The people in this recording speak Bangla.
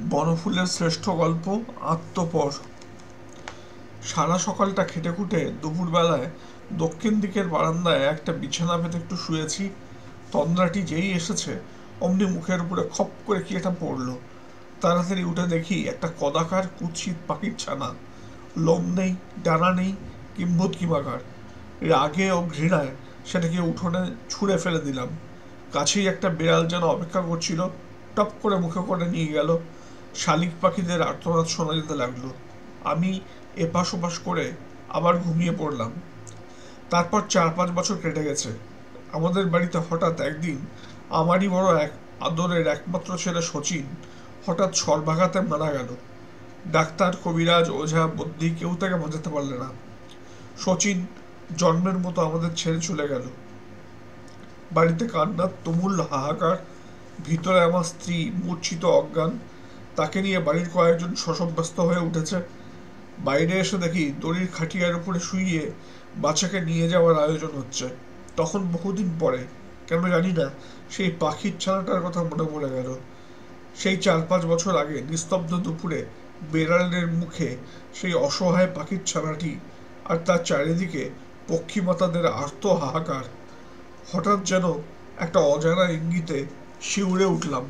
বনফুলের শ্রেষ্ঠ গল্প আত্মপর। সারা সকালটা খেটেখুটে দুপুরবেলায় দক্ষিণ দিকের বারান্দায় একটা বিছানা পেতে একটু শুয়েছি। তন্দ্রাটি যেই এসেছে অমনি মুখের উপরে খপ করে কি একটা পড়লো। তাড়াতাড়ি উঠে দেখি একটা কদাকার কুৎসিত পাখির ছানা। লোম নেই, ডানা নেই, কিম্ভূত কিমাকার। রাগে ও ঘৃণায় সেটাকে উঠোনে ছুঁড়ে ফেলে দিলাম। কাছেই একটা বিড়াল যেন অপেক্ষা করছিল, টপ করে মুখে করে নিয়ে গেল। শালিক পাখিদের আর্তনাদ শোনা যেতে লাগলো। আমি এপাশ ওপাশ করে আবার ঘুমিয়ে পড়লাম। তারপর 4-5 বছর কেটে গেছে। আমাদের বাড়িতে হঠাৎ একদিন আমারই বড় এক আদরের একমাত্র ছেলে শচীন হঠাৎ সর্বাঘাতে মারা গেল। ডাক্তার, কবিরাজ, ওঝা, বদ্যি কেউ তাকে বাঁচাতে পারলে না। শচীন জন্মের মতো আমাদের ছেড়ে চলে গেল। বাড়িতে কান্নার তুমুল হাহাকার। ভিতরে আমার স্ত্রী মূর্ছিত অজ্ঞান। তাকে নিয়ে বাড়ির কয়েকজন শশব্যস্ত হয়ে উঠেছে। বাইরে এসে দেখি দড়ির খাটিয়ার উপরে শুইয়ে বাচ্চাকে নিয়ে যাওয়ার আয়োজন হচ্ছে। তখন বহুদিন পরে, কেন জানি না, সেই পাখির ছানাটার কথা মনে পড়ে গেল। সেই 4-5 বছর আগে নিস্তব্ধ দুপুরে বেড়ালের মুখে সেই অসহায় পাখির ছানাটি, আর তার চারিদিকে পক্ষীমাতাদের আর্ত হাহাকার। হঠাৎ যেন একটা অজানা ইঙ্গিতে শিউরে উঠলাম।